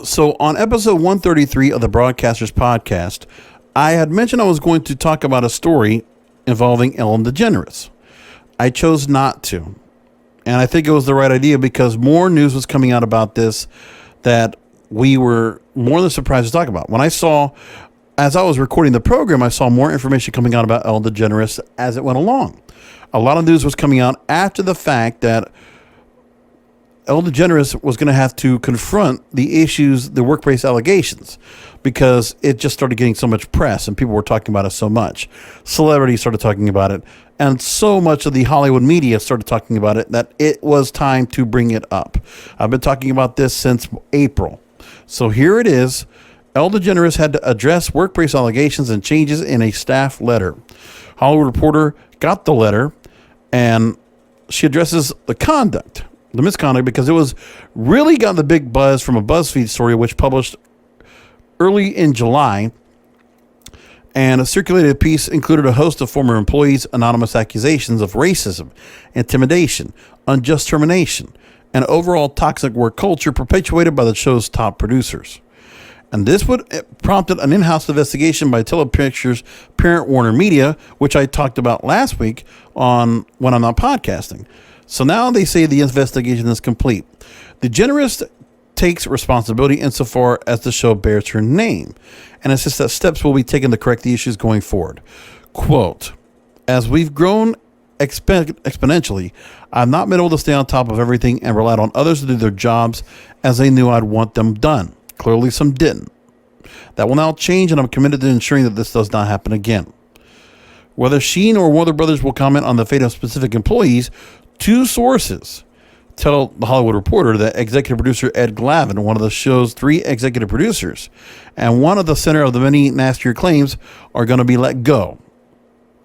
So on episode 133 of the Broadcasters Podcast, I had mentioned I was going to talk about a story involving Ellen DeGeneres. I chose not to. And I think it was the right idea because more news was coming out about this that we were more than surprised to talk about. As I was recording the program, I saw more information coming out about Ellen DeGeneres as it went along. A lot of news was coming out after the fact that Ellen DeGeneres was going to have to confront the issues, the workplace allegations, because it just started getting so much press and people were talking about it so much. Celebrities started talking about it, and so much of the Hollywood media started talking about it that it was time to bring it up. I've been talking about this since April. So here it is. Ellen DeGeneres had to address workplace allegations and changes in a staff letter. Hollywood Reporter got the letter, and she addresses the misconduct, because it was really got the big buzz from a BuzzFeed story which published early in July, and a circulated piece included a host of former employees' anonymous accusations of racism, intimidation, unjust termination, and overall toxic work culture perpetuated by the show's top producers. And this prompted an in-house investigation by Telepictures' parent Warner Media, which I talked about last week when I'm not podcasting. So now they say the investigation is complete. DeGeneres takes responsibility insofar as the show bears her name, and insists that steps will be taken to correct the issues going forward. Quote, "As we've grown exponentially, I've not been able to stay on top of everything and relied on others to do their jobs as they knew I'd want them done. Clearly some didn't. That will now change, and I'm committed to ensuring that this does not happen again." Whether Sheen or Warner Brothers will comment on the fate of specific employees, two sources tell the Hollywood Reporter that executive producer Ed Glavin, one of the show's 3 executive producers, and one of the center of the many nastier claims, are going to be let go.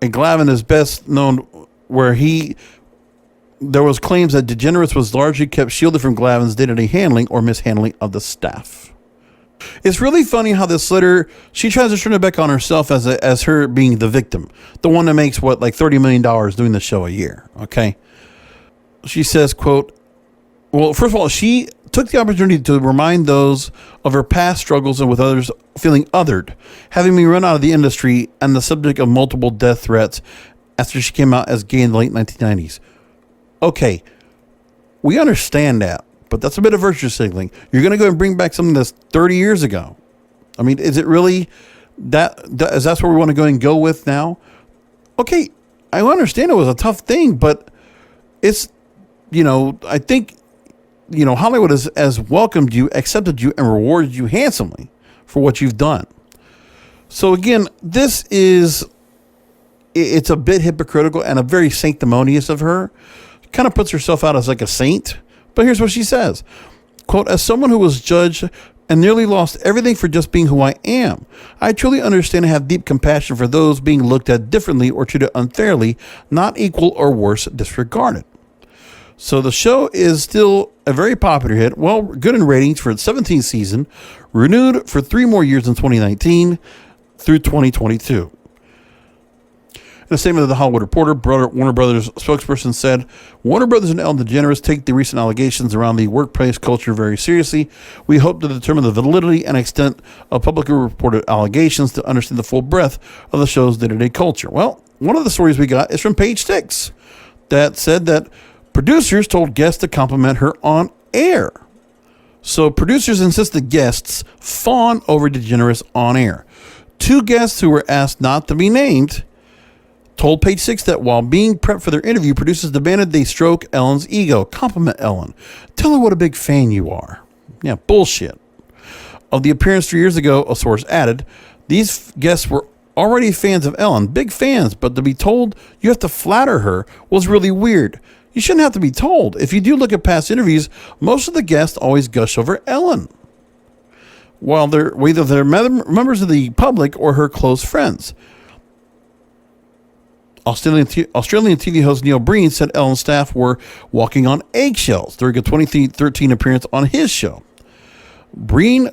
And Glavin is best known where there was claims that DeGeneres was largely kept shielded from Glavin's day-to-day handling or mishandling of the staff. It's really funny how this letter, she tries to turn it back on herself as her being the victim, the one that makes like $30 million doing the show a year. Okay. She says, quote, well, first of all, she took the opportunity to remind those of her past struggles and with others feeling othered, having been run out of the industry and the subject of multiple death threats after she came out as gay in the late 1990s. Okay, we understand that, but that's a bit of virtue signaling. You're going to go and bring back something that's 30 years ago. I mean, is it really that's where we want to go and go with now? Okay, I understand it was a tough thing, but it's, I think, Hollywood has welcomed you, accepted you, and rewarded you handsomely for what you've done. So again, it's a bit hypocritical and a very sanctimonious of her. Kind of puts herself out as like a saint. But here's what she says. Quote, "As someone who was judged and nearly lost everything for just being who I am, I truly understand and have deep compassion for those being looked at differently or treated unfairly, not equal or worse, disregarded." So the show is still a very popular hit, well, good in ratings for its 17th season, renewed for 3 more years in 2019 through 2022. In a statement of the Hollywood Reporter, Warner Brothers spokesperson said, "Warner Brothers and Ellen DeGeneres take the recent allegations around the workplace culture very seriously. We hope to determine the validity and extent of publicly reported allegations to understand the full breadth of the show's day-to-day culture." Well, one of the stories we got is from Page 6 that said that producers told guests to compliment her on air. So producers insist the guests fawn over DeGeneres on air. 2 guests who were asked not to be named told Page 6 that while being prepped for their interview, producers demanded they stroke Ellen's ego, compliment Ellen, tell her what a big fan you are. Yeah, bullshit. Of the appearance 3 years ago, a source added, these guests were already fans of Ellen, big fans, but to be told you have to flatter her was really weird. You shouldn't have to be told. If you do look at past interviews, most of the guests always gush over Ellen, while they're members of the public or her close friends. Australian TV host Neil Breen said Ellen's staff were walking on eggshells during a 2013 appearance on his show. Breen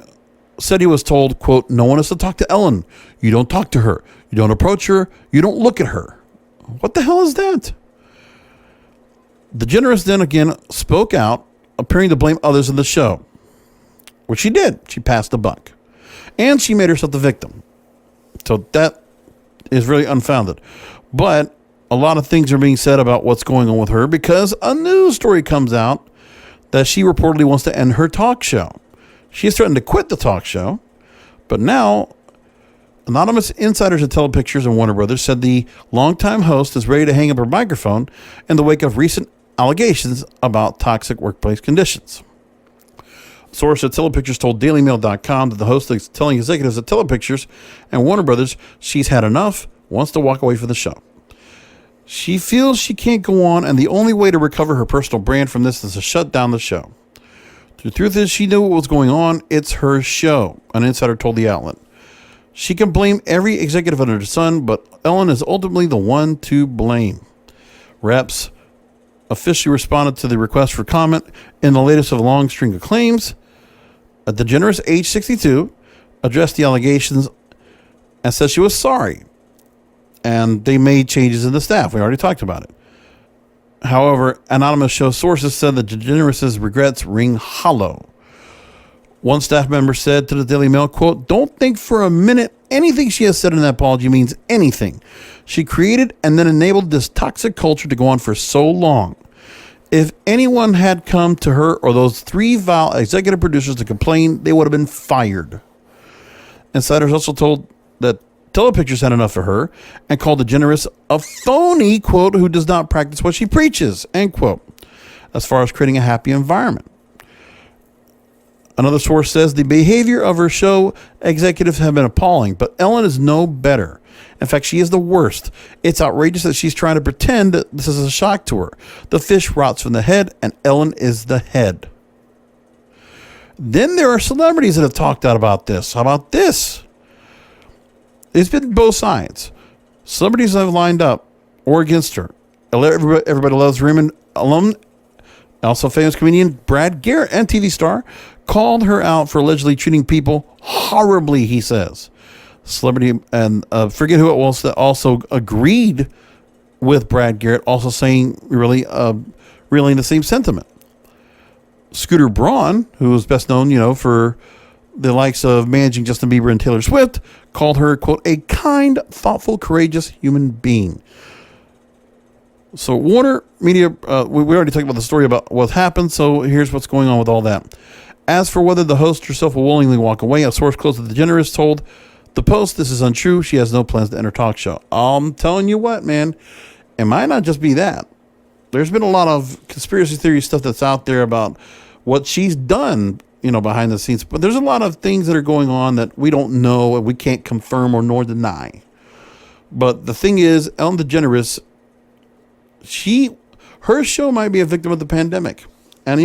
said he was told, quote, "No one is to talk to Ellen. You don't talk to her. You don't approach her. You don't look at her." What the hell is that? DeGeneres then again spoke out, appearing to blame others in the show. which she did. She passed the buck. And she made herself the victim. So that is really unfounded. But a lot of things are being said about what's going on with her because a news story comes out that she reportedly wants to end her talk show. She has threatened to quit the talk show, but now anonymous insiders at Telepictures and Warner Brothers said the longtime host is ready to hang up her microphone in the wake of recent allegations about toxic workplace conditions. A source at Telepictures told DailyMail.com that the host is telling executives at Telepictures and Warner Brothers she's had enough, wants to walk away from the show. She feels she can't go on, and the only way to recover her personal brand from this is to shut down the show. The truth is, she knew what was going on. It's her show, an insider told the outlet. She can blame every executive under the sun, but Ellen is ultimately the one to blame. Reps officially responded to the request for comment in the latest of a long string of claims. A DeGeneres, age 62, addressed the allegations and said she was sorry. And they made changes in the staff. We already talked about it. However, anonymous show sources said that DeGeneres' regrets ring hollow. One staff member said to the Daily Mail, quote, "Don't think for a minute anything she has said in that apology means anything. She created and then enabled this toxic culture to go on for so long. If anyone had come to her or those three vile executive producers to complain, they would have been fired." Insiders also told that Telepictures had enough of her and called DeGeneres a phony, quote, "who does not practice what she preaches," end quote, as far as creating a happy environment. Another source says the behavior of her show executives have been appalling, but Ellen is no better. In fact, she is the worst. It's outrageous that she's trying to pretend that this is a shock to her. The fish rots from the head, and Ellen is the head. Then there are celebrities that have talked out about this. How about this? It's been both sides. Celebrities have lined up or against her. Everybody loves Raymond alum, also famous comedian Brad Garrett and TV star, called her out for allegedly treating people horribly, he says. Celebrity, and forget who it was, that also agreed with Brad Garrett, also saying really in the same sentiment. Scooter Braun, who is best known, for the likes of managing Justin Bieber and Taylor Swift, called her, quote, "a kind, thoughtful, courageous human being." So Warner Media, we already talked about the story about what happened, so here's what's going on with all that. As for whether the host herself will willingly walk away, a source close to DeGeneres told the Post this is untrue. She has no plans to enter talk show. I'm telling you what, man, it might not just be that. There's been a lot of conspiracy theory stuff that's out there about what she's done, behind the scenes. But there's a lot of things that are going on that we don't know and we can't confirm or nor deny. But the thing is, Ellen DeGeneres, her show might be a victim of the pandemic. And,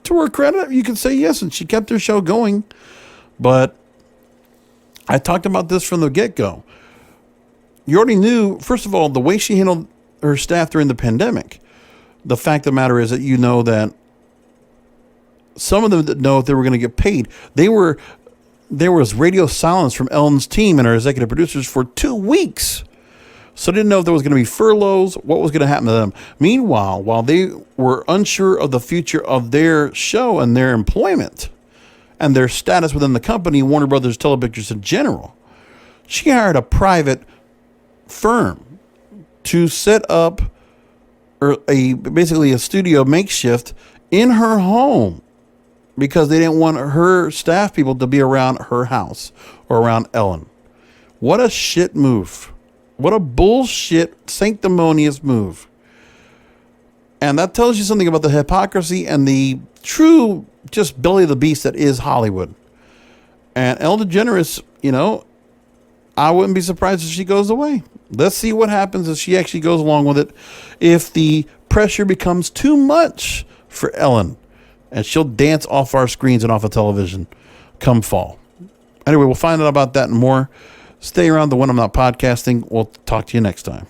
to her credit, you could say yes, and she kept her show going. But I talked about this from the get-go. You already knew, first of all, the way she handled her staff during the pandemic. The fact of the matter is that that some of them didn't know if they were going to get paid. There was radio silence from Ellen's team and our executive producers for 2 weeks. So they didn't know if there was going to be furloughs, what was going to happen to them. Meanwhile, while they were unsure of the future of their show and their employment and their status within the company, Warner Brothers Telepictures in general, she hired a private firm to set up basically a studio makeshift in her home, because they didn't want her staff people to be around her house or around Ellen. What a shit move. What a bullshit, sanctimonious move. And that tells you something about the hypocrisy and the true just belly of the beast that is Hollywood. And Ellen DeGeneres, I wouldn't be surprised if she goes away. Let's see what happens if she actually goes along with it. If the pressure becomes too much for Ellen, and she'll dance off our screens and off of television come fall. Anyway, we'll find out about that and more. Stay around the When I'm Not Podcasting. We'll talk to you next time.